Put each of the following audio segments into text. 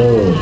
Tuh.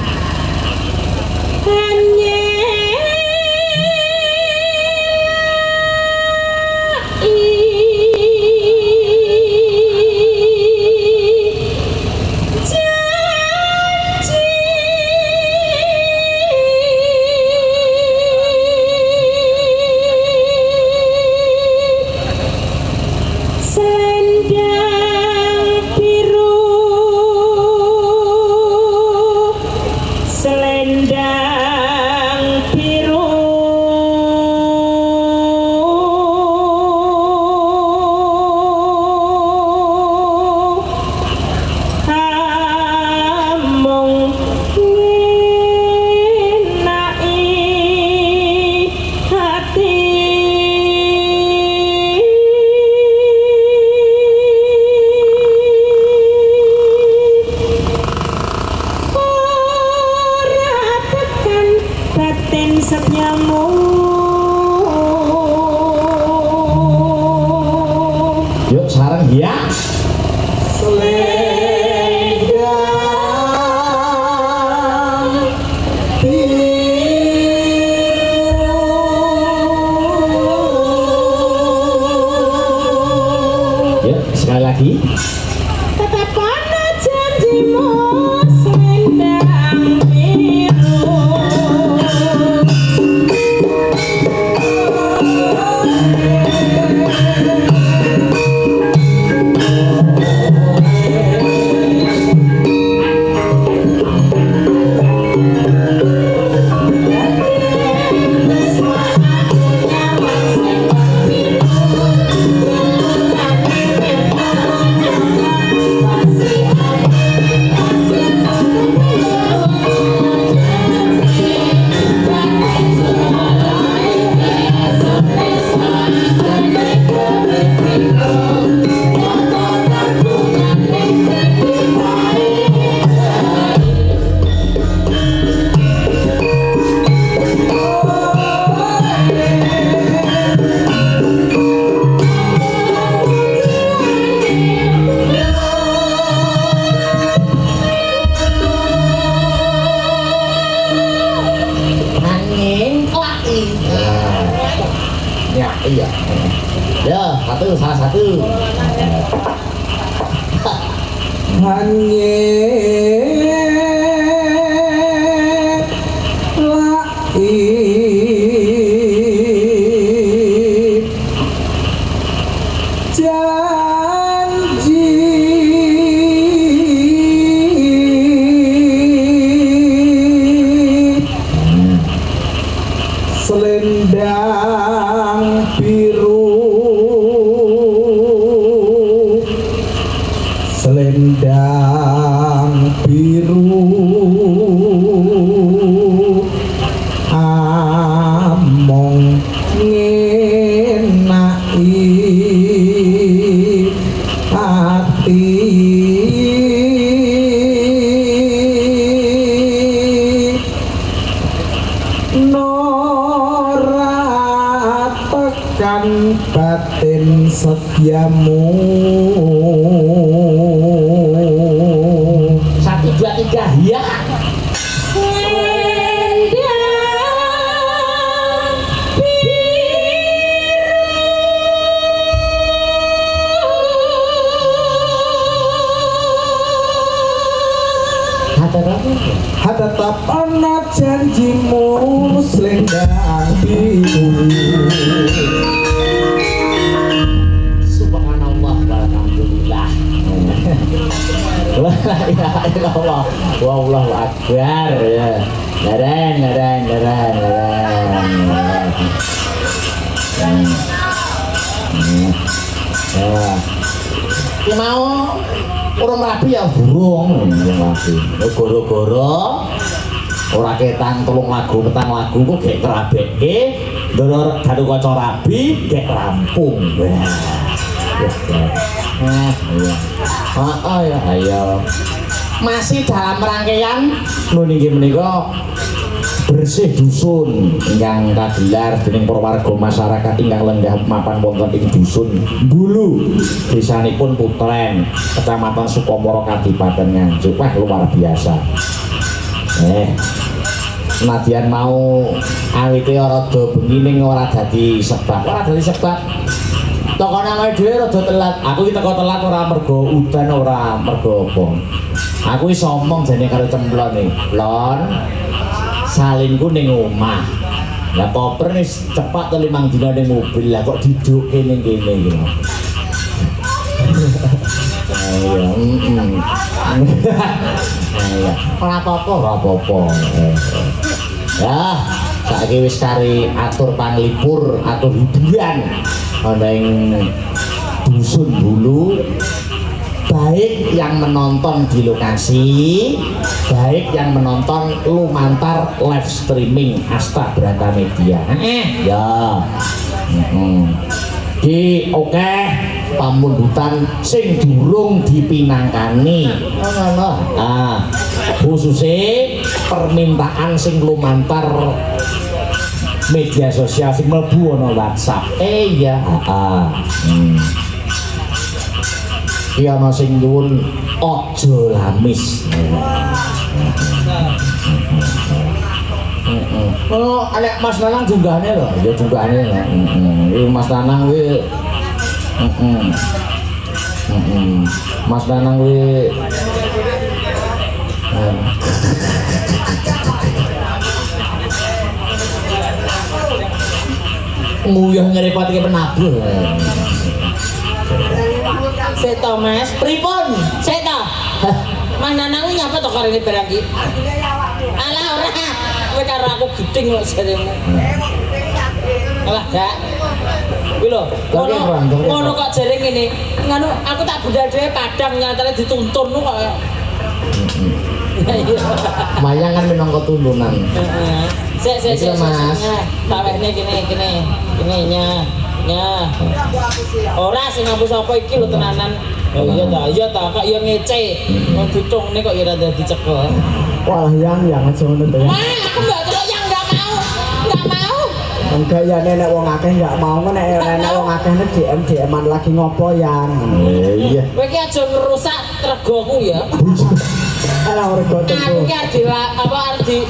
Yuk sarang ya. Yuk sekali lagi. Tetapan janjimu selendang biru. Iya. Ya, salah satu. Hanye selendang biru, selendang biru, among ngenai hati. Kan batin setiamu. 1, 2, 3 ya. Tetap ana janjimu selendang biru. Subhanallah walhamdulillah. La ilaha illallah wallahu akbar ya. Daran. Ki mau urung rapi ya burung rapi. Goro-goro ora ketan 3 lagu petang lagu kok gek kerabekke ndoro gadu kaca rabi gek rampung. Ya ayo. Masih dalam rangkaian niki menika bersih dusun ingkang kagelar dening para warga masyarakat ingkang lenggah mapan wonten ing dusun Bulu, desanipun Putren, Kecamatan Sukomoro, Kadipaten Nganjuk. Wah luar biasa. Senadyan mau awite rada bengi ning ora dadi sebab. Toko namae dhewe rada telat. Aku iki teko telat ora mergo udan ora mergo apa. Aku wis omong jane karo Cemplon iki. Plon. Salinku ning omah. Lah koper wis cepat 5 dina ning mobil. Lah kok didukke ning kene iki. Ayo, ora apa-apa. Ya, saiki wis kari atur panglipur, atur hiburan ana ing dusun Hulu. Baik yang menonton di lokasi, baik yang menonton lumantar live streaming Asta Brata Media. Ya. Ki oke pamundutan sing durung dipinangkani ngono. Ah, khususnya permintaan sing lumantar media sosial sing mlebu ana WhatsApp. Iya, Ki ana sing nyuwun aja lamis. Oh, alek Mas Nanang junggahane lho, ya junggahane. Mas Nanang kuwi Mas Nanang kuwi nguyuh ngrepotke penabuh. Sik to Mas, Pripun? sik to. Mas Nanang kuwi nyapa to karene barang iki? Alah ora. Kowe karo aku gedeng kok jaremu. Alah gak. Kuwi lho, ngono kok jare ngene. Nganu aku tak budal dhewe Padang nyatane dituntun kok. Mayang kan minangka tuntunan. Sik Mas. Tak wekne kene nya. Ora sing ngapus apa iki lho tenanan. Oh iya ta kok ya ngece. Wong ditungne kok ya rada dicekel. Wah, yang aja ngono to ya. Wah, aku enggak celok yang enggak mau. Enggak ya nek wong akeh enggak mau nek wong akeh nek DM-an lagi ngopo yang. Iya. Kowe iki aja ngerusak regoku ya. Ala rego Aku ki arep di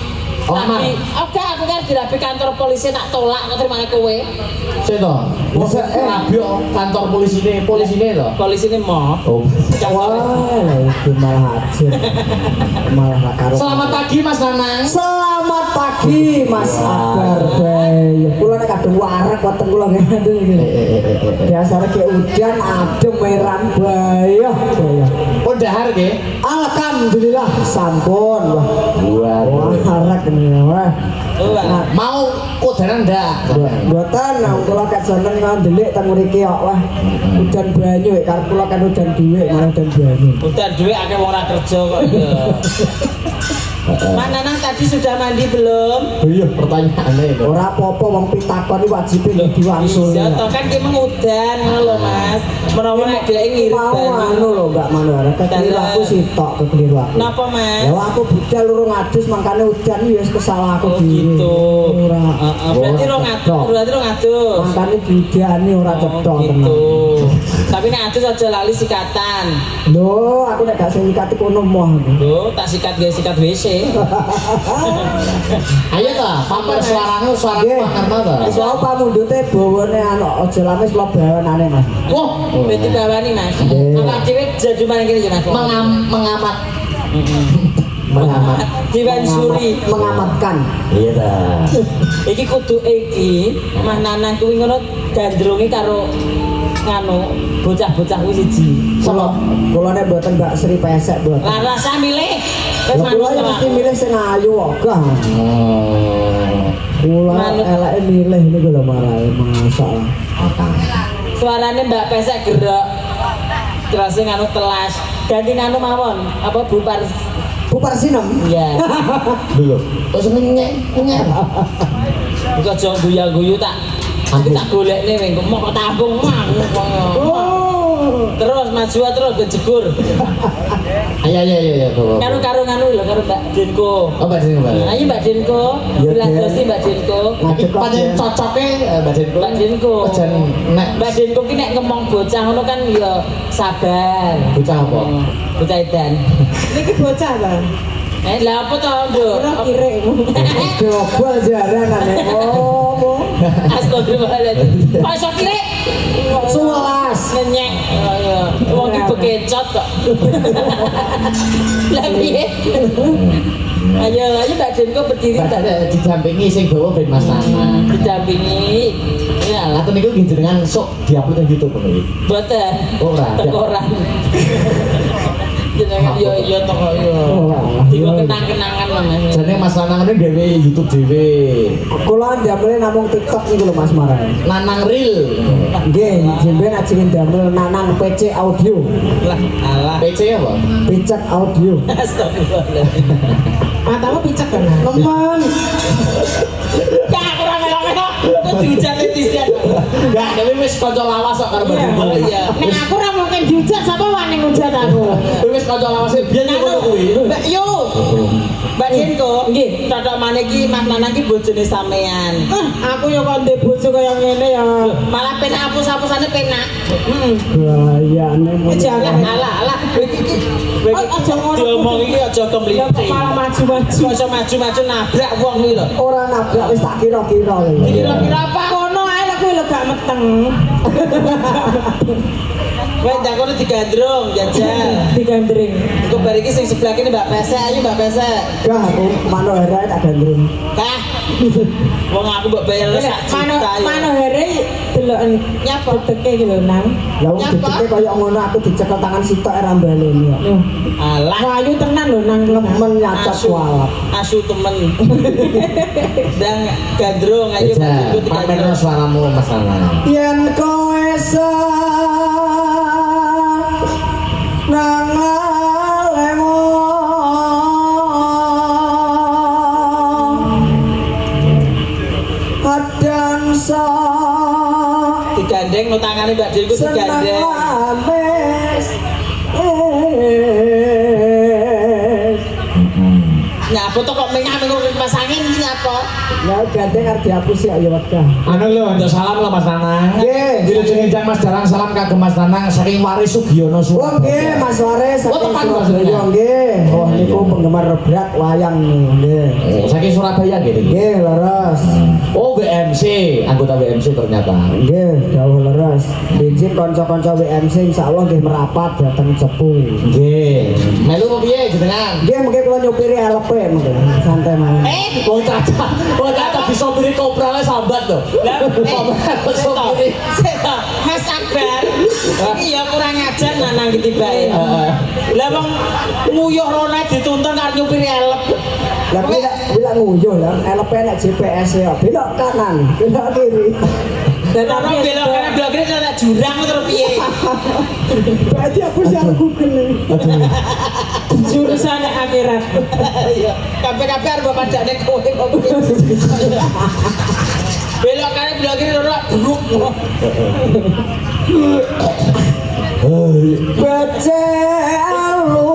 Omah. Oke, aku kan dirabi kantor polisi tak tolak kok terima kowe. Sik to. Wis rabi kantor polisine to. Polisine mau. Oh. wah, itu malah hajar. Malah karo. Selamat pagi Mas Nanang. Selamat pagi Mas Akbar Bay. Kula nek kadung warak weteng kula ngene iki. Biasane ki udan adem meran bayah. Oh dahar nggih. Alhamdulillah sampun. Wah, warak ini wah. Mau kodanan ndak? Mboten, kula kak jeneng ndelik teng mriki kok wah. Udan banyu karep kula kan udan dhuwit malah udan banyu. Udan dhuwit akeh wong ora kerja kok ya. Mas Nanang tadi sudah mandi belum? Iya, pertanyaannya itu. Ora apa-apa wong pitakon iki wajib diwangsuli. Iya, toh kan ki mengudan ngono lho Mas. Menawa nek dhek ngirit mau anu lho Mbak Manora, kekeliru aku sitok kekeliru aku. Napa Mas? Ya aku budal urung adus mangkane udan ya wis kesalah aku Oh gitu. Ora. Berarti rong adus. Mangkane budane ora cetha gitu. Tapi nek adus aja lali sikatan. Lho, aku nek gak sing nyikati kono moh. Lho, tak sikat ge sikat WC. Ayo ta, pamer suarane pamer to. Wis wae pamundute bawane anu aja lamis lo bawanane Mas. Wah, berarti bawani Mas. Awak dhewe jadi maring kene ya Mas. Mengamat. Mengamat. Diwan Suri mengamatkan. Iya ta. Iki kudu iki Mas Nanang kuwi ngono gandrunge karo nganu bocah-bocah kuwi siji. Kula nek mboten Mbak Sri pesek mboten. Lah rasa milih wis Kula ya mesti milih sing ayu kok. Kula eleke milih niku lho marahe masalah. Suarane Mbak Pesek gerak. Terus nganu telas. Ganti nganu mawon. Apa Bupar sinem. Iya. Lho, terus nyek. Iku aja guyu-guyu tak. Aku tak golekne wing kok tampung terus maju terus kejegur. Ayo. Karo nganu lho karo Mbak Denko. Oh, Mbak Denko. Ayo Mbak Denko. Biladosi Mbak Denko. Pancen cocoke Mbak Denko. Mbak Denko. Jan nek Mbak Denko ki nek ngomong bocah ngono kan ya sabar. bocah apa? Bocah edan. Niki bocah ta. Lah apa to, Nduk? Ora kirek. Dobel jaranan nek ngomong. Astagfirullahaladzim. Kok iso kirek? 11. Nenyek. Wong iki bekecot kok. Lah piye? Ayo Mbak Denko berdiri tak didampingi sing bawa ben Mas Nana. didampingi. Ya lah. Atau niku jenengan sok diupload nang YouTube niki. Boten. Ora. Tekoran. Jenengan yo toko yo. Tiba kenang-kenangan namanya. Jane Mas Nanang ini gawe YouTube dhewe. Kula ndamel namung TikTok niku lho Mas Marai. Nanang Reel. Nggih, jenengan ajeng ndamel Nanang PC audio. Lah alah. PC apa? Picek audio. Astagfirullahaladzim. Matamu picek kan? Teman. Ya kurang melok-melok. Kok dihujat netizen. Enggak, tapi wis kanca lawas kok karo Mbak. Oh iya. Nek aku ora mungkin dihujat, sapa wani ngujat aku? Wis kanca lawas biyen yo ngono kuwi. Mbak Yu. Mbak Denko. Nggih. Cocok maneh iki Mas Nanang iki bojone sampean. Aku ya kok ndek bojo kaya ngene ya. Malah penak hapus-hapusane penak. Gayane Jangan alah. Aja ngono. Diomong iki aja Ya kemlinting. kok malah maju-maju. Kok iso maju-maju nabrak wong kuwi lho. ora nabrak wis tak kira-kira lho. Kira-kira apa? Kono ae lek kowe lho gak meteng. Kowe ndak kono digandrung jajal. Digandring. Iku bar iki sing sebelah kene Mbak Pesek, ayo Mbak Pesek. Gah aku manohara tak gandrung. Kah. Wong aku mbok bayar sak juta. Mano here deloken Nyapa? teke iki lho nang. Lah wong Nyapa? dicekek kaya ngono aku dicekel tangan sitok ora baleni kok. Loh, Alah. wayu tenan lho nang Nemen nyacat kualat. Asu temen. Dan gandrung ayo Aja, ikut pamerno suaramu Mas Nanang. Yen kowe nang alemu adan sa digandeng no tangane Mbak Denko seneng digandeng. lames Nyapa to kok mengah-mengah kipas angin iki nyapa? ya gandeng arep dihapus ya wegah. Anu lho, untuk salam lho Mas Nanang. Nggih. Dilujeng enjang Mas Darang salam kagem Mas Nanang saking Waris Sugiono Oh Surabaya. nggih Mas Waris Oh, saking tepan, Mas, Surabaya ya? nggih. Oh niku penggemar berat wayang nggih. Oh, saking Surabaya gitu. Nggih leres. Oh, WMC, anggota WMC ternyata. Nggih, dawuh leres. Izin kanca-kanca WMC insyaallah nggih merapat dateng Cepu. Nggih. Melu piye jenengan? Nggih mungkin kula nyupiri LP mungkin. Santai mawon. Wong caca bisa pilih koprale sambat lho. Lah, Sopiri. Mas Akbar. Iya kurang ajar Nanang iki bae. Lah wong nguyuh rone dituntun karo nyupiri elep. Lah bila nguyuh lah LP nek GPS ya belok kanan, belok kiri. Tapi belok kanan belok kiri ana jurang terus piye? Berarti aku sih Google. Jurusan akhirat. Iya, kabeh-kabeh arep padane kowe kok. Belok kanan belok kiri ora bruk. Baca alu.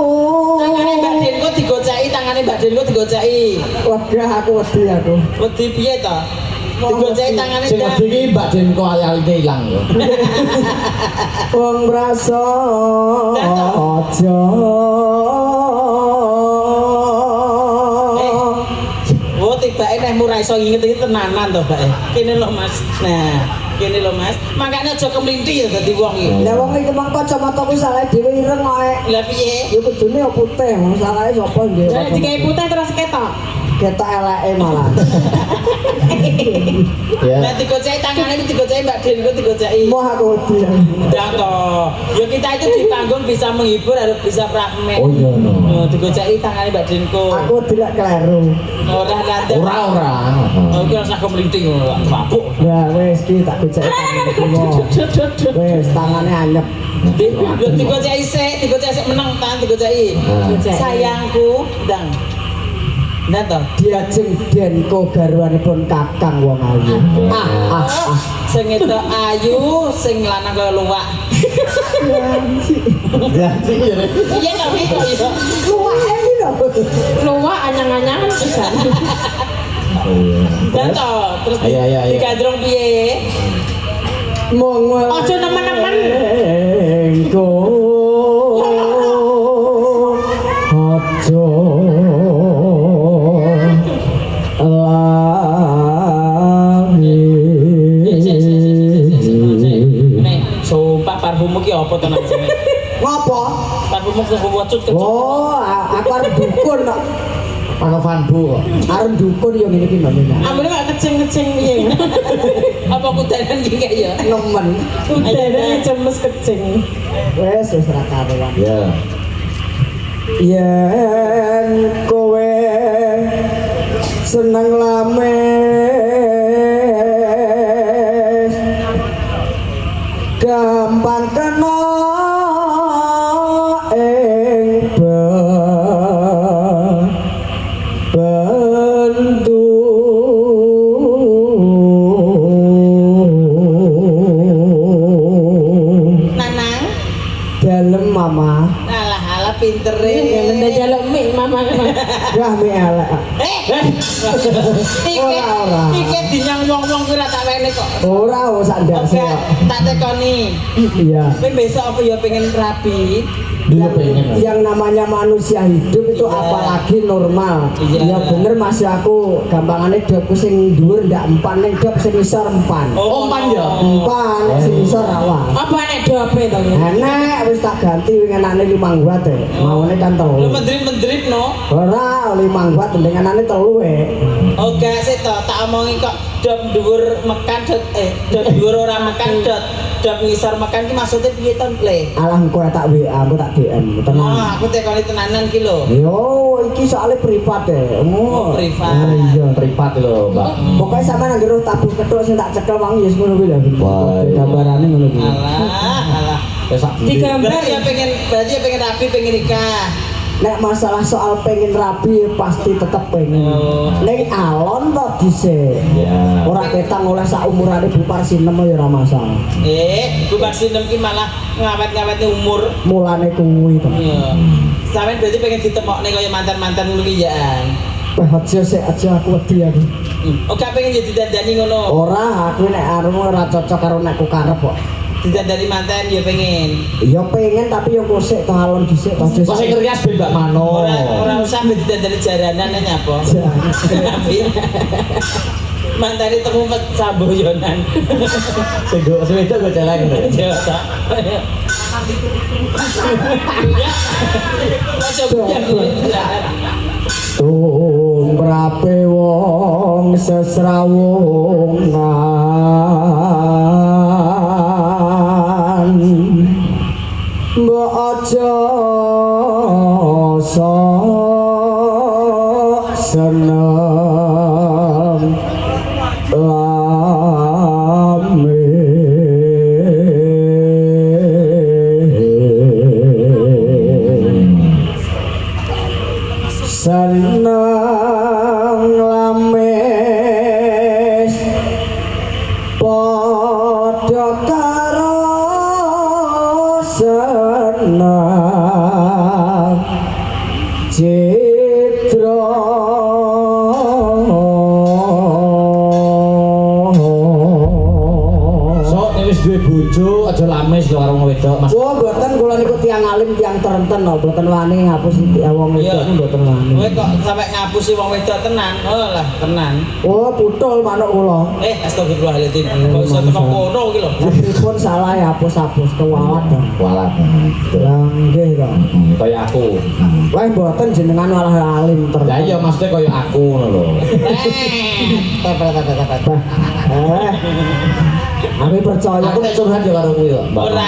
Tangane Mbak Denko digoceki, tangane Mbak Denko digoceki. Wegah aku wedi aku. Wedi piye to? Digoceki tangane Sing Mbak. wedi iki Mbak Denko ali-aline ilang lho. Wong rasa aja. Oh, tibake nek ora iso nginget iki tenanan to, Mbak. Kene lho, Mas. Nah, kene lho, Mas. Makane aja kemlinti ya dadi wong iki. Lah wong iki mong kacamataku salah dhewe ireng kok. Lah piye? Ya kudune ya putih, wong salahe sapa nggih. Lah dikai putih terus ketok. Ketok eleke malah. Ya. Lah digoceki tangane iki digoceki Mbak Denko digoceki. Moh aku wedi. Dah toh. Ya kita itu di panggung bisa menghibur harus bisa prakmen. Oh iya no. Digoceki tangane Mbak Denko. Aku tidak keliru. Ora nanti. Ora. Oh, iki rasa kemlinting ora babuk. Ya wis ki tak gocek tanganku. Wis tangane anyep. Digoceki sik, digoceki sik meneng tan digoceki. Sayangku, ndang. Nah toh. Diajeng Denko garwanipun Kakang wong ayu. Sing itu ayu, sing lanang kaya luwak. Ya sih ya. Iya ta wis kok iso. Luwake iki lho. Luwak anyang-anyangan pisan. Nah toh, terus Iya. digandrung piye? Mong Aja nemen-nemen. Denko. Aja parfummu ki apa to nang sini? Ngopo? Parfummu sing kecut kecut. Oh, aku arep dukun kok. Pakai fanbu kok. Arep dukun yo ngene iki Mbak Mina. Ambune kok kecing-kecing piye. Apa kudanan ki kayak ya? Nemen. Udane cemes kecing. Wes ra karuan. Ya. Yen kowe seneng lames gampang kena ing bendu Nanang, dalem mama alah pintere. Lenda jaluk mie mama. wah mi elek Tiket tiket dinyang wong-wong kuwi ra tak wene kok. ora sak ndase Oke, tak tekoni. iya. Kowe besok apa ya pengen rapi? Dia pengen. Yang namanya manusia hidup itu Iya. apalagi normal. Iya. Ya bener masih aku gampangane dopku sing dhuwur ndak empan ning dop sing isor empan. Umpan ya. Empan nek sing isor awas. Apa nek dope to? Enek wis tak ganti wingenane 5 watt e. Maune kan Lu 3. mendrit-mendrit no. Ora 5 watt ndenganane 3 e. Oke, sik to, tak omongi kok dop dhuwur mekan dot dop dhuwur ora mekan dop ngisor mekan ki maksudnya piye to, Le? Alah engko tak WA, aku tak DM Oh, tenang. aku tekoni tenanan ki lho. Yo, iki soalnya privat e. Oh, privat. Iya. Privat lho, Mbak. Pokoknya sampe nang jero tabung ketuk sing tak cekel wong ya ngono kuwi lho. Wah, iya. Gambarane ngono kuwi. Alah. Pesak ndi? Digambar Berarti ya pengen rapi, pengen nikah. Nek masalah soal pengen rapi pasti tetep pengen. Oh. Ning alon kok dhisik. Ya. Ora ketang oleh sak umurane Bu Parsinem ya ora masalah. Bukan sinem ki malah ngawet-ngawetnya umur. Mulane kuwi to. Iya. Sampeyan berarti pengen ditemokne kaya mantan-mantan ngono ki ya. Wah, aja sik aja aku wedi aku. Oh, gak pengen jadi dandani ngono. Ora, aku nek arep ora cocok karo nek ku karep kok. Didandani mantan ya pengen. Ya pengen tapi yo kosek to alon dhisik to. Kok sing ngerias ben Mbak Mano. Ora usah mbek didandani jaranan nyapa. Tapi mantane temu samboyonan. Sing go wedok go celeng. Ya ta. Ya. Masuk ya. Tumrape wong sesrawungan mbok aja sok seneng seneng lames padha karo seneng citra Sok nek wis duwe bojo aja lames lho karo wong wedok, Mas. oh mboten kula niku tiyang alim tiyang terenten lho mboten wani ngapus wong wedok niku mboten wani Kowe kok sampe ngapusi wong wedok tenan. Oh lah, tenan. oh putul manuk kula Astagfirullahaladzim. Kok iso teko kono ki lho. pripun salah ya hapus-hapus kewalat to Walat. lah nggih to Kaya aku. wah mboten jenengan malah alim terus Lah iya maksudnya kaya aku ngono lho. aku percaya Aku nek curhat ya karo kuwi kok, Mbak. Ora.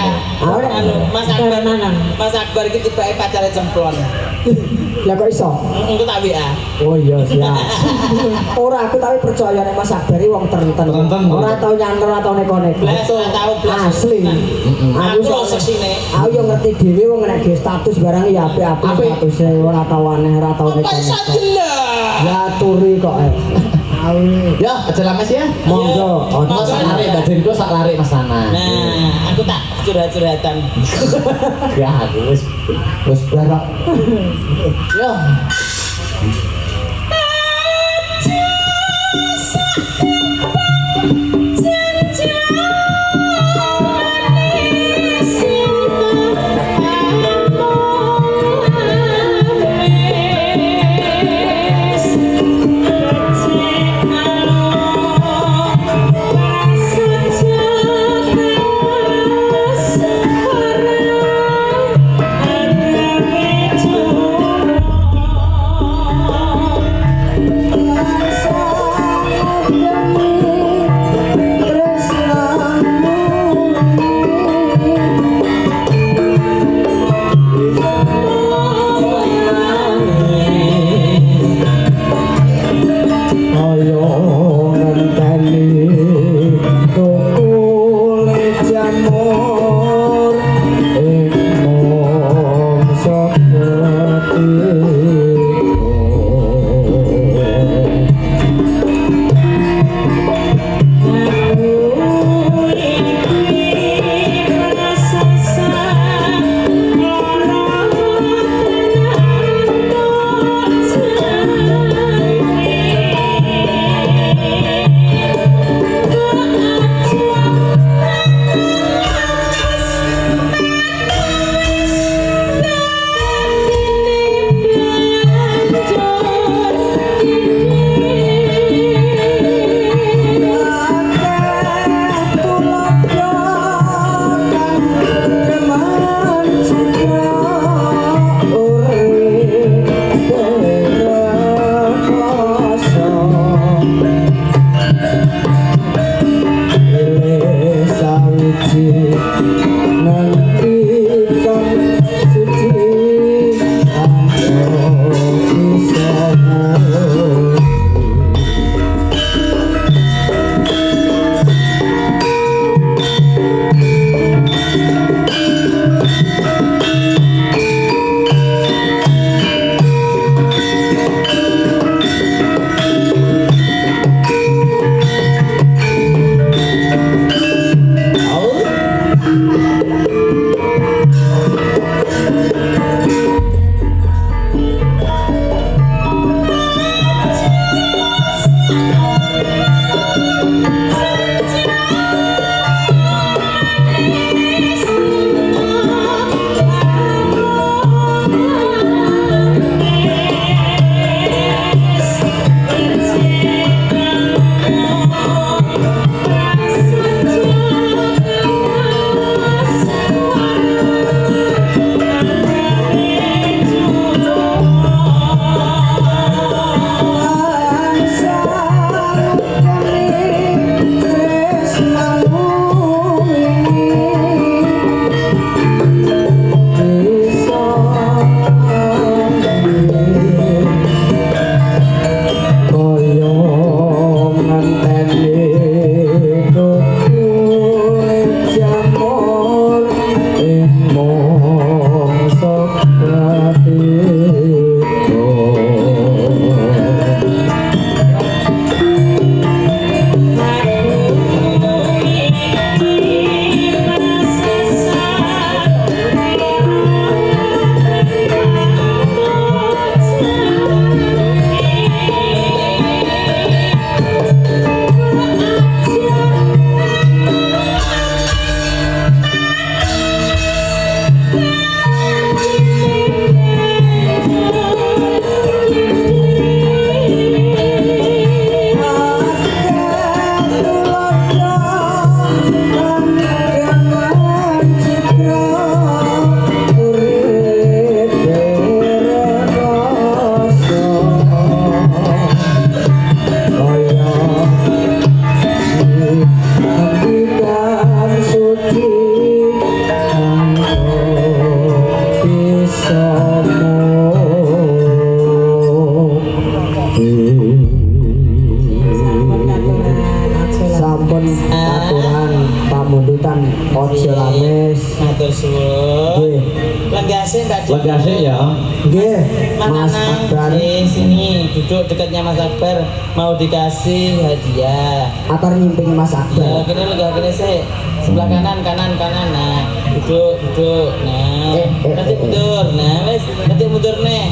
Anu Mas Akbar Nanang. Mas Akbar iki tibake pacare cemplon. lah kok iso Engko tak WA. oh iya siap ora aku tapi percaya nek Mas Akbar iki wong terenten Terenten. ora tau nyanter atau neko-neko Blas ora tau blas. asli Aku lho soalnya- seksine. aku yo ngerti dhewe wong nek ge status barang ya apik-apik Apik. statusnya ora tau aneh ora tau Kok iso neko-neko jelas? ya turi kok Ya, aja lames ya. monggo Monggo. ojo Sak larik badanku sak larik Mas Nana. Nah, aku tak curhat-curhatan. Ya aku wis barok. Ya. jamur ing mongso katiko sampun aturan pamundutan ojo lames Matur suwun. nggih Legase Mbak Dik. Legase ya. nggih Mas Mananang Akbar sini duduk dekatnya Mas Akbar mau dikasih hadiah. atur nyimpingi Mas Ya, Akbar kene lega kene sih. Sebelah kanan kanan kanan. Nah, duduk duduk. Nah, nanti mundur. Nah, wes nanti mundur nih.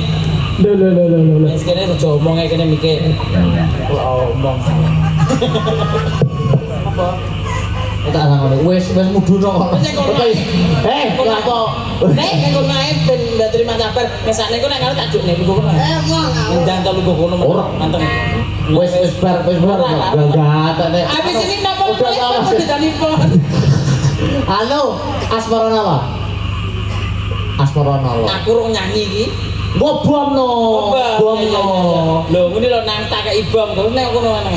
lho Wes kene aja omong kene mikir. Oh, omong. Apa? Tak ngono. Wis mudhun kok. Lapo? Nek kanggo nae ben ndak terima kabar. Mesane ku nek karo tak juk nek lugu kono. Ndang ta lugu kono manteng. Wis bar. Gak nek. Habis ini napa Udah meneh lama kamu sih. telepon. Halo, Asmarana apa? Asmarana apa? Aku rung nyanyi iki. Bom no. Lho, ngene lho nang tak kei bom kok nek kono nang.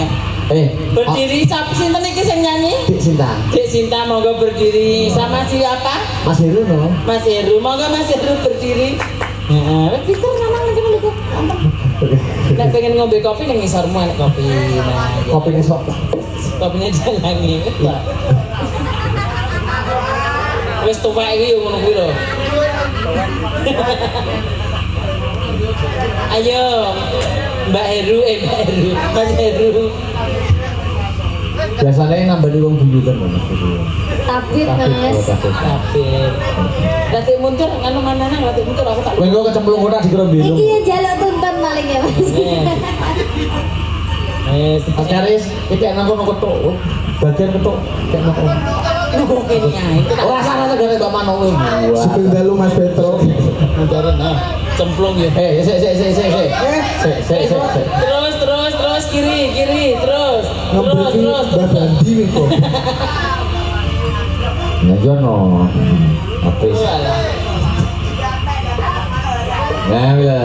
Berdiri siapa sinten iki sing nyanyi? Dik Sinta. Dek Sinta monggo berdiri sama siapa? Mas Heru no. Mas Heru, monggo Mas Heru berdiri. Heeh, pinter nang ngene lho. Nek pengen ngombe kopi ning ngisarmu enak kopi. Nah, Kopi nih sok. kopinya jalangi. Wis tuwek iki yo ngono kuwi lho. Ayo, Mbak Heru, Mas Heru. Biasanya nambah di wong buyutan Mas. Tapi Mas, Kabeh. Dadi mundur anu mananang dadi mundur aku tak. Kowe kok kecemplung kota di kerem biru. iki yang jaluk tuntun paling ya Mas. Mas Karis, iki enak kono ketuk. Bagian ketuk kayak ngono. Lu kok kene itu tak. Ora salah negara Mbak Mano kowe. Seping dalu Mas Petro Munduran nah, cemplung ya. Sik. Terus kiri, terus. ngebreki Mbak Bandi nih kok Ya jono. Apis. Walah. Ya ya.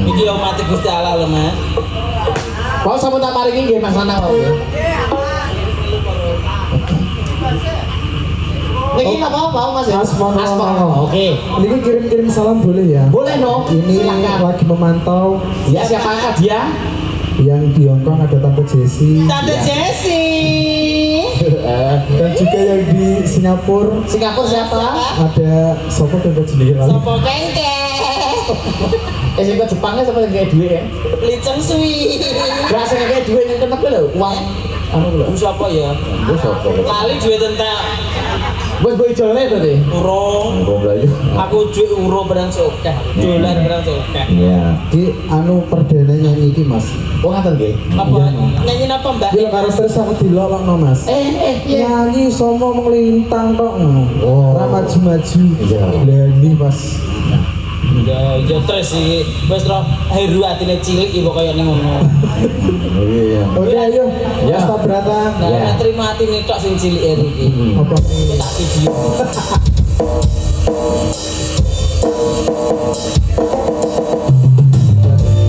Iki yo mati Gusti Allah lho, Mas. Kau sampun tak maringi nggih Mas Nanang wae. Niki napa mau Mas? Asmarana. Oke. ini kirim-kirim salam boleh ya Boleh no. ini Silakan. lagi memantau Ya siapakah dia? yang di Hongkong ada Tante Jessie Tante Jessie. dan juga yang di Singapura Singapura siapa? ada sopo Tante jenenge kali Sopo kengke. Sing kok Jepangnya sampe kayak duwe ya. Liceng suwi. Rasane kayak duwe ning kenep lho, uang anu lho. Sapa ya? Wis apa? Lali duwe tentak. Wis boy jole to deh. Urung. Urung lah yo. Aku duwe uro barang sokeh. Dolar barang sokeh. Iya. di anu perdana nyanyi iki Mas Oh ngaten nggih. Apa? Nyanyi apa, Mbak? Gila karo terus aku dilolong no Mas Iya. nyanyi somo melintang tok Oh. ora maju-maju Iya. Lani Mas Ya terus iki wis ro Heru atine cilik iki kaya ning ngono. Iya. oke ayo Ya. Mas Tabrata Nah, Ya. nek terima atine tok sing cilik Heru iki. apa Tak video.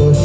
terus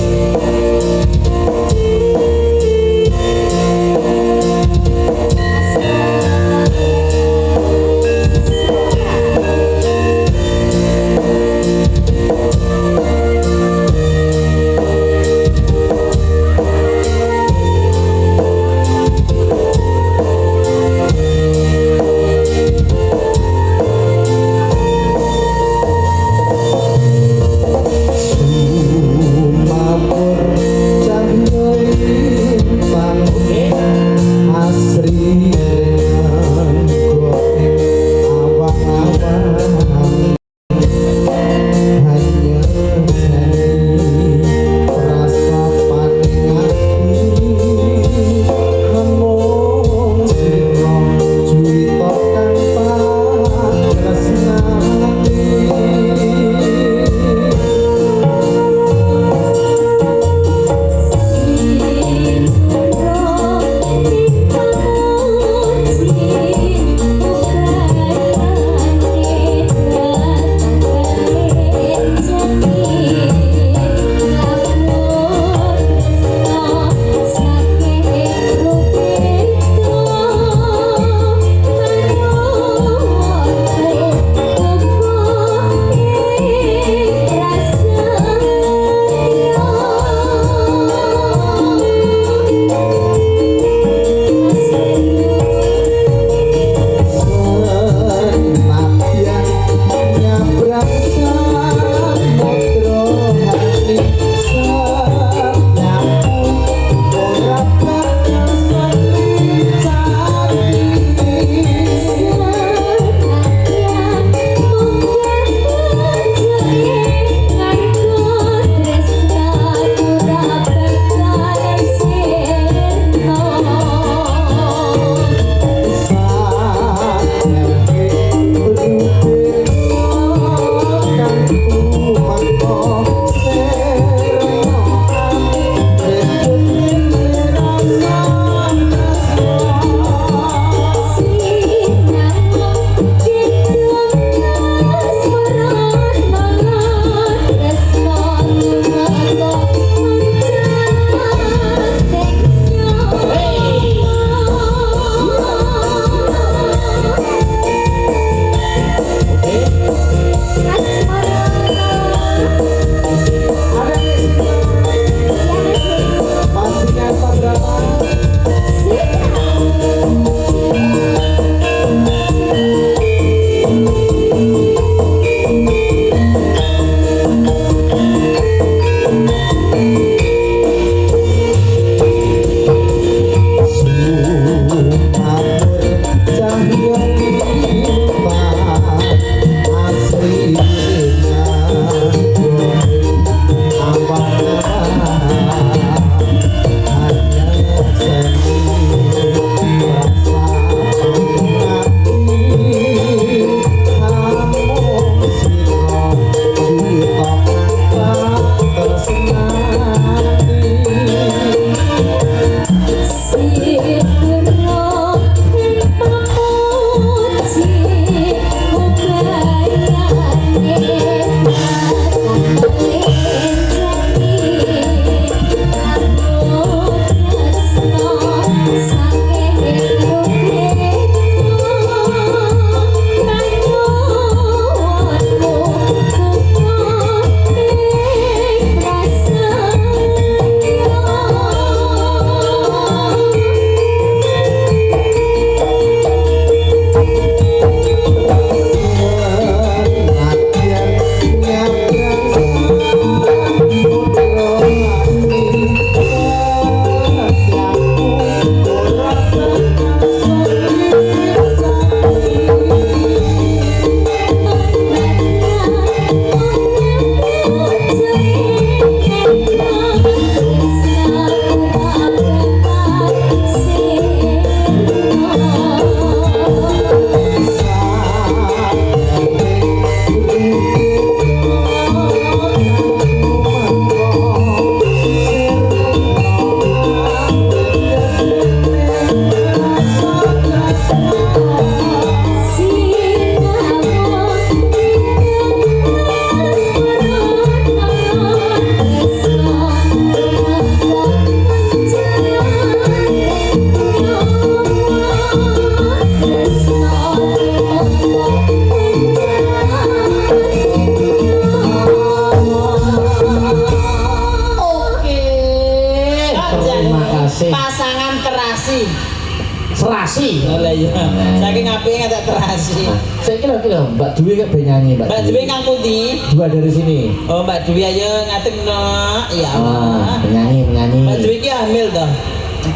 Saya kira Mbak Dwi kan nyanyi Mbak Dwi kang pundi? Dua dari sini. Oh Mbak Dwi ayo ngateng no. Ya Allah. Menyanyi. Mbak Dwi ki hamil toh.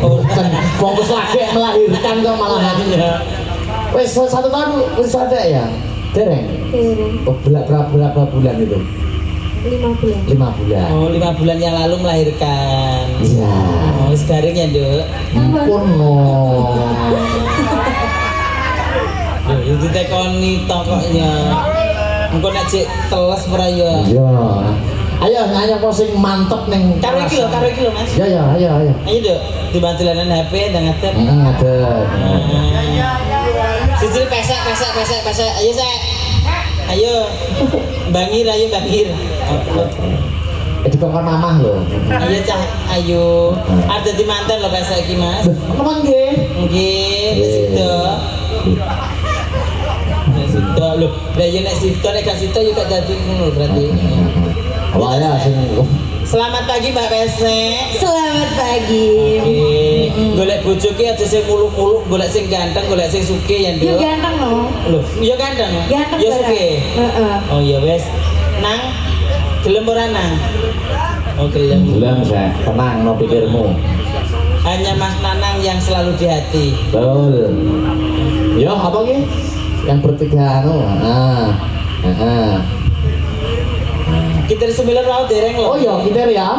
Oh, kan fokus lagi melahirkan kok malah Iya. wes 1 tahun wis ada ya? Dereng. Oh, berapa bulan itu? 5 bulan. 5 bulan. Oh 5 bulan yang lalu melahirkan. Iya. Oh sekarang ya Dok. Ampun no. Loh, itu tekoni tokoknya. Engko nek cek teles ora ya. Iya. Ayo nyanyi posing mantep ning. Karo iki lho Mas. Ya ayo. Ayo Dok, dibantu lanan HP ndang ngadep. Ngadep. Sisi pesek. Ayo Sek. Ayo. Bangir. Itu kok mamah lho. Ayo Cah, ayo. Ada di mantan lho pesek iki Mas. Memang nggih. Nggih, sido. Sido lho. Lah yen nek sido nek gak sido yo gak dadi ngono berarti. Awalnya sing Selamat pagi Mbak Pesek. Selamat pagi. Oke. Golek bojo ki aja sing muluk-muluk, golek sing ganteng, golek sing sugih ya, Ya Nduk. ganteng loh. Loh, iya ganteng. Ganteng Ya barang. sugih. Heeh. Oh iya wes. Nang gelem ora nang? Oh gelem. bilang saya tenang no pikirmu. Hanya Mas Nanang yang selalu di hati. Betul. Yo apa ki? Yang bertiga anu. Kita di 9 laut dereng loh. Oh iya, kita ya.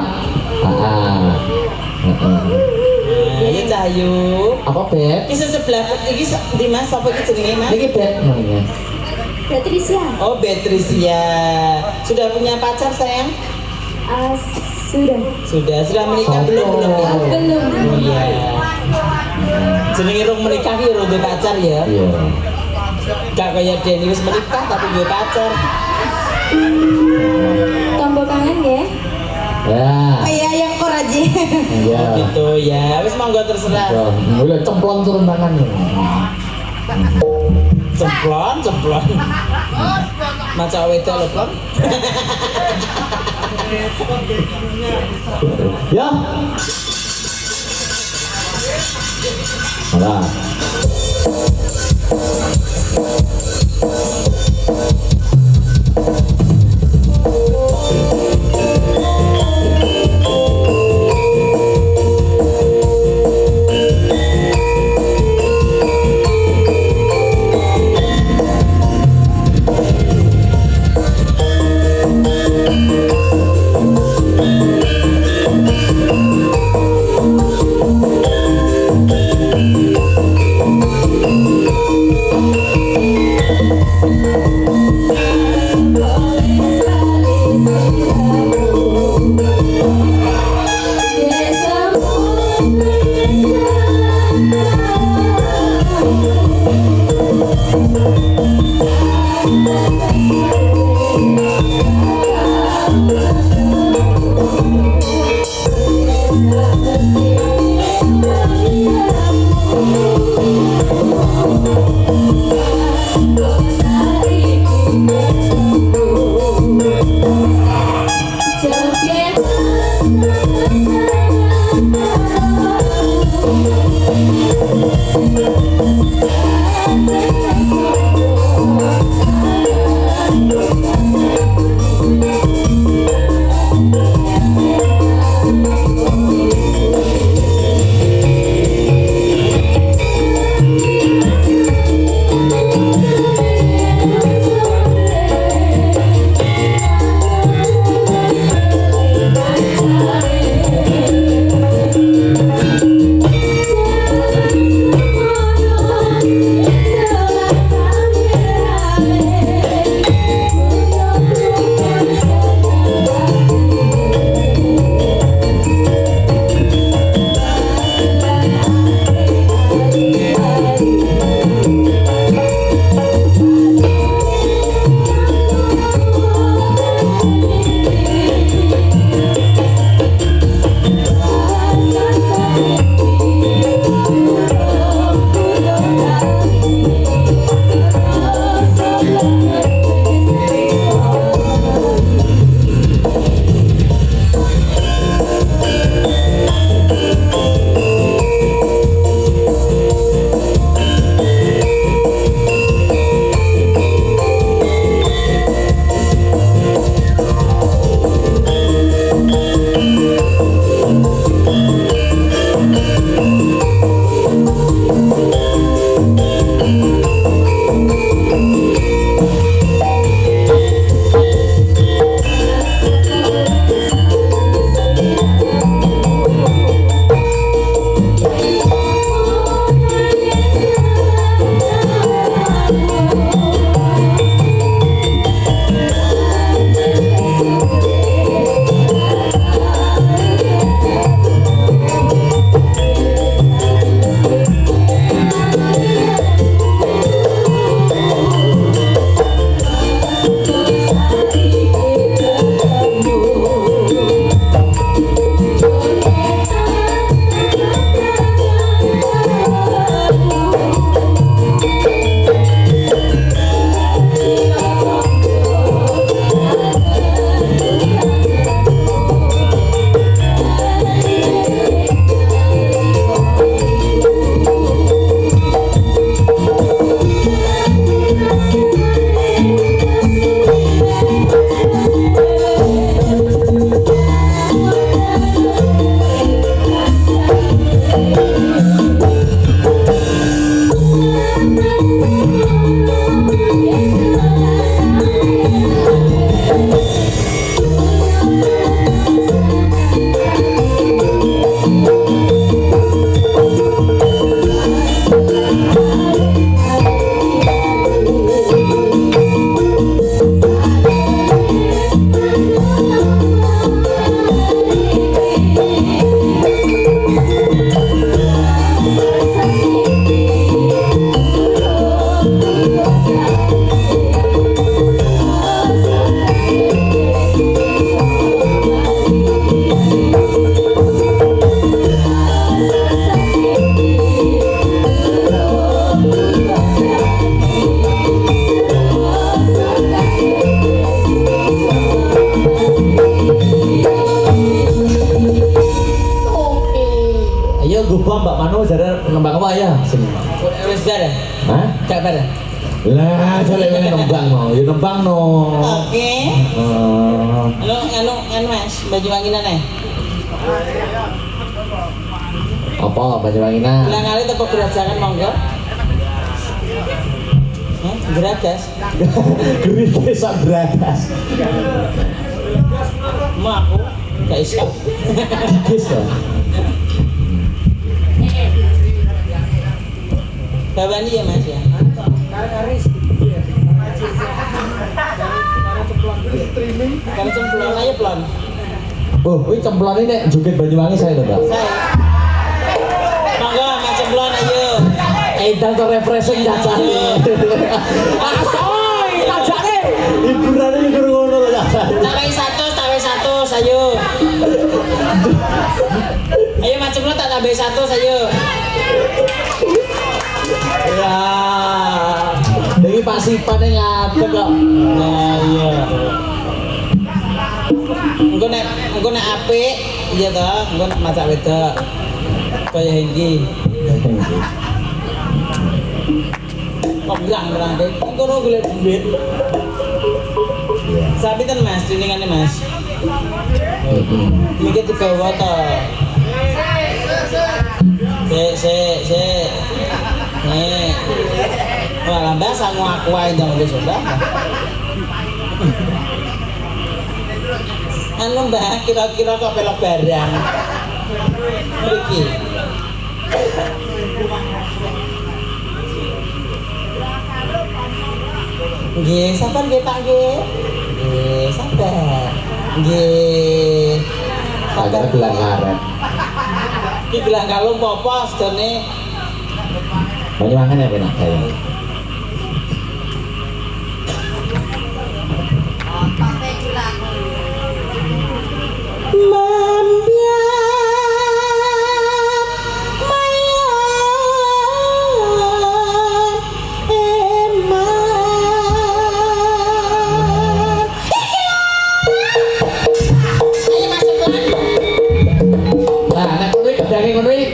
Ayo Cahyu. Apa bet? Iki sebelah iki di Mas apa iki jenenge Mas? Ini bet namanya. Patricia. Oh Beatricia. Sudah punya pacar sayang? Sudah. Sudah menikah belum ya? Belum. Oh iya. Jenenge rong menikah ki rong duwe pacar ya. Iya. Gak kayak Denny wis menikah tapi duwe pacar. Tombol kangen ya. Ya. Iya yang koraji. Iya. Gitu ya. Wis monggo terserah. Mulai cemplon turun tangan. Cemplon. Maca wedok lho, Plon. Ya. Alah. Lah, jare nembang no, ya nembang no. Oke. Anu Mas, Banyuwanginan nih. Apa Banyuwanginan? Bilang kali tepuk gerajakan monggo. Geragas. Gerite sak bragas. Mau aku gak iso. Dikis to. Bawani ya Mas ya. Kalau cemplon aja plon. Oh, kuwi cemplon ini nek joget Banyuwangi saya lho, Mbak. Saya. Monggo Mas cemplon ayo. Edan to refreshing cacane. Asoy, tajane. Hiburane hiburan ngono lho, cacane. Tawe 100, ayo. Ayo Mas cemplon tak tambah 100 ayo. Ya. Iki Pak Sipane ngadeg kok. Nah, iya. Engko nek apik, iya toh, engko nek masak wedok. Kaya iki. Kok bilang deh, engko no golek duit. Sapi kan Mas, tuningane Mas. Mikir digawa to. Sik. Nih. Wah, mbak sangu aku ae ndang wis sudah. Anu mbak, kira-kira kok pelok barang. Mriki. Nggih, sabar nggih Pak nggih. Nggih, sabar. Nggih. Sabar gelang karet. Iki gelang kalung apa sedene? Banyuwangi apa enak kaya?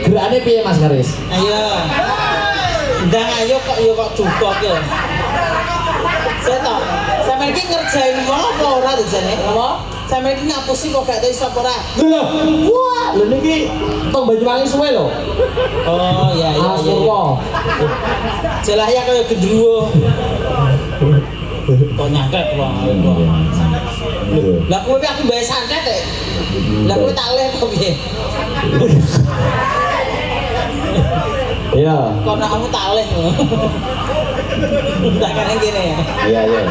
Gerakane piye Mas Karis? Ayo. Ndang ayo kok jukok yo. Seto. Sampeyan iki ngerjain wong apa ora dijane? Apa? Sampeyan iki ngapusi kok gak tau iso apa ora? Lho. Wah, lho niki tong Banyuwangi suwe lho. Oh, iya. Asurwa. Jelah ya kaya gendruwo. Kok nyangket wong. Lah kowe aku bae santet e. Lah kowe tak leh kok piye? Iya. Kono kamu tak leh. Tak kan gini ya. Iya, iya.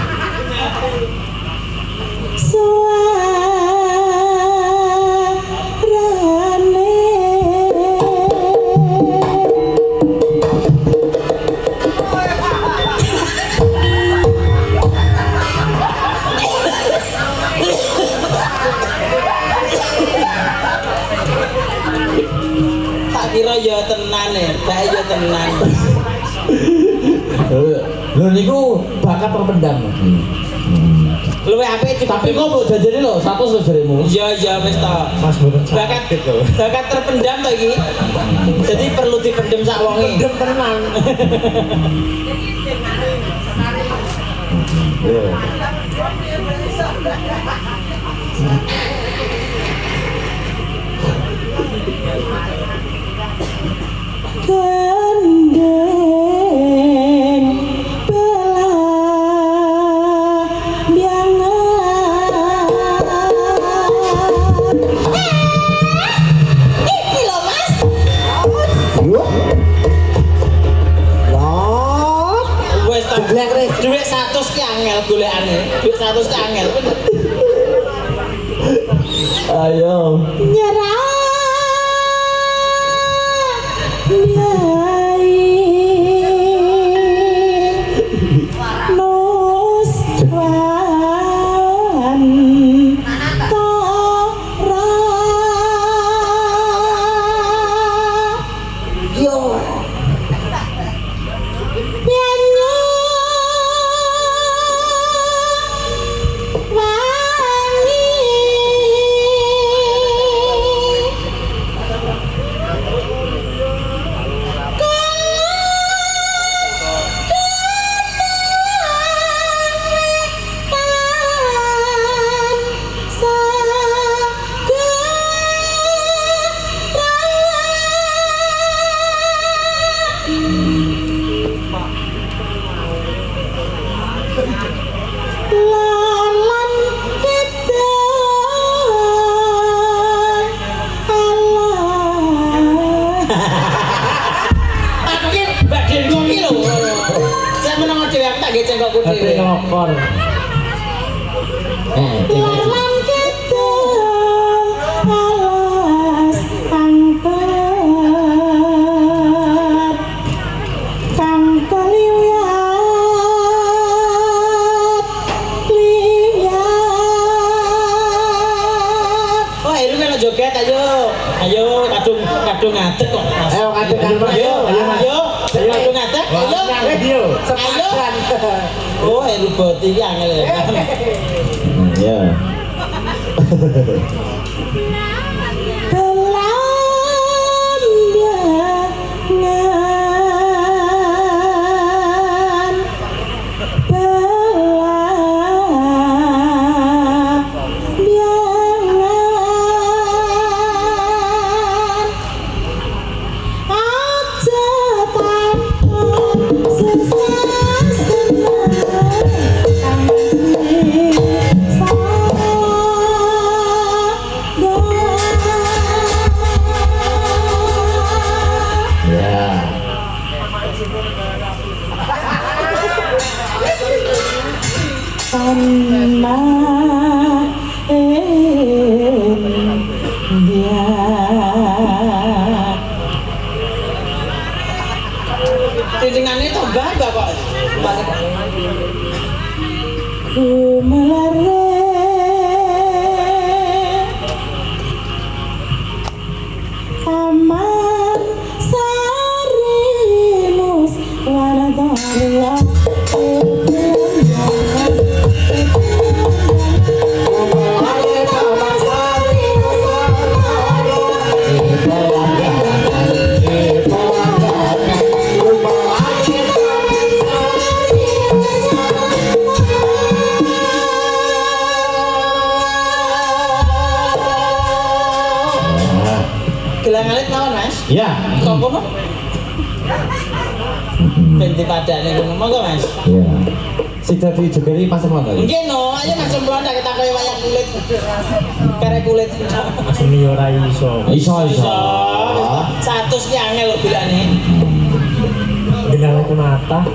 Tak kira ya tenan ya, tak ya tenan. Lho niku bakat terpendam. Luwe apik Tapi kok mbok jajane lho 100 lho jaremu. Iya wis ta. Mas boten Bakat terpendam to iki. Jadi perlu dipendem sak wonge. Pendem tenan. Iya. Gandeng belah biangan. Iki lho Mas. Wah. Wis ta. Duit 100 ki angel golekane. Duit 100 ki angel. Ayo. Nyerah biai nuswan tora Yo. pianyo wangi nyokor. Lan kidul alas angker kang liwat. Oh, ini melo joget ayo. Ayo kadung ngadeg kok. Mas. Ayo kadung Kadung ngadeg. Ayo. Sepadan. Oh, ini bot iki angel ya. Ya. Tindingannya tambah kok. Ku melare aman sarimus wanadarlah. Gelang alit mawon, Mas. Ya. Sopo mah? Ben dipadane ngono monggo, Mas. Ya. Sing dadi jogeri pasar mangga. Nggih no, ayo Mas Semplon tak ketakoki wayang kulit. Karek kulit. Seni ora iso. Iso. Satu ki angel lho bilane. Genang itu mata.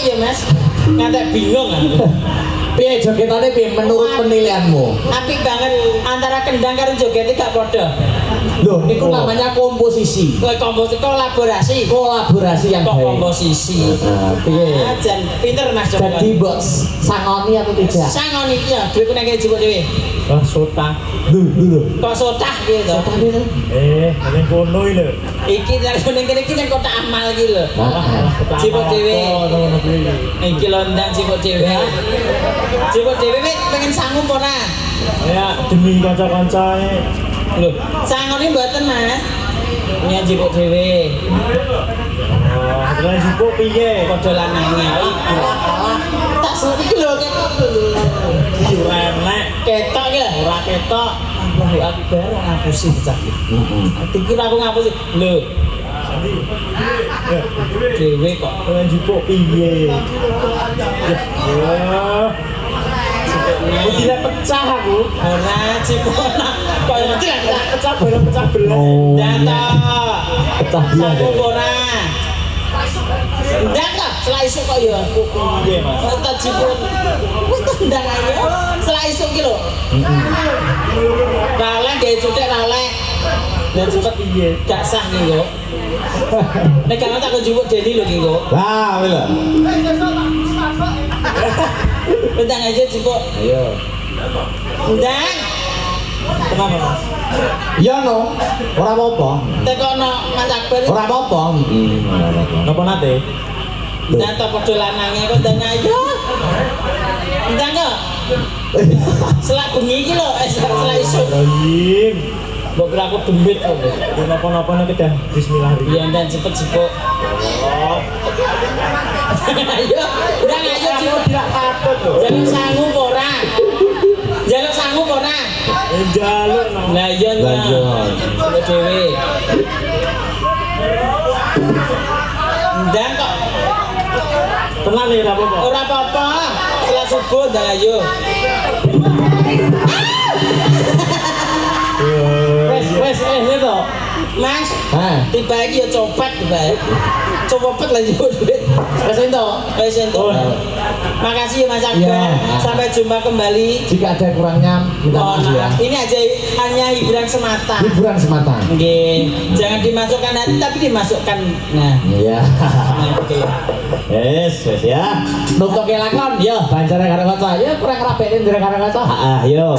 ya Mas. Ngantek bingung aku. Piye jogetane piye menurut penilaianmu? Apik banget antara kendang karo jogetnya gak podo. Loh, itu namanya komposisi. Kolaborasi. Kolaborasi yang Kok baik. komposisi. Nah, piye? Jan pinter Mas Joko. Jadi mbok sangoni atau tidak? Sangoni ya, duitku nek jebuk dhewe. Wah, sotah. Lho. Kok sotah gitu. Ini kono ini lho. Iki nek ning kene iki ning kota amal iki lho. Nah, Jebuk dhewe. Iki londang jebuk dhewe. Jebuk dhewe wit pengen sangu apa ora? Ya, demi kanca-kancane. Lho, sangone mboten Mas. Nya jebuk dhewe. Oh, aturan jupuk piye? Padha lanange. Tak suruh iki lho Iki renek. ketok ya. Ora ketok. Allahu Akbar ngapusi cah. Pikir aku ngapusi. Lho, dhewe kok. Aturan jupuk piye? Ya. Aku tidak pecah aku. Ora cipona. Kok tidak Pecah bareng pecah belas. Oh. data. Pecah belah Aku deh. ora. Data, setelah isuk kok ya. Piye, Mas? Tak jipun. Wis tendang ayo. Setelah isuk ki lho. Ralek gawe cutek ralek. Dan cepet Piye? gak sah nih kok. Nek kan tak njupuk Deni lho ki kok. Lah, wis lho. Tendang aja jipuk. Ayo. Tendang. Kenapa, Mas? Ya no, ora apa-apa. Tekono Mas Akbar. Ora apa-apa. Napa nate? Data padha lanange kok ndang ayo. Ndang kok. Selak bengi iki lho, selak isuk. Rahim. Mbok kira aku dembit kok. Napa-napa nek kedah bismillah. Iya dan cepet jipuk. Ayo, ndang ayo jipuk. Tidak patut lho. Jaluk sangu apa ora? Jaluk sangu apa ora? Jaluk no. Lah iya Lanjut. Jipuk dhewe. Ndang kok. Tenang nih, ora apa-apa. Ora apa-apa. Setelah subuh ndang ayo. Wes itu. Mas, Hah. tiba iki ya copet tiba. Copet lah yo duit. Wes itu. Wis entuk. Makasih ya Mas Akbar. Iya. Sampai jumpa kembali. Jika ada kurangnya minta Mohon maaf ya. maaf. Ini aja hanya hiburan semata. Hiburan semata. Nggih. Jangan dimasukkan hati tapi dimasukkan. Nah, Iya. oke. Wes ya. Nutuke lakon yo bancare karo kaca. Ya kurang rabetin ndere karo kaca. Heeh, yo.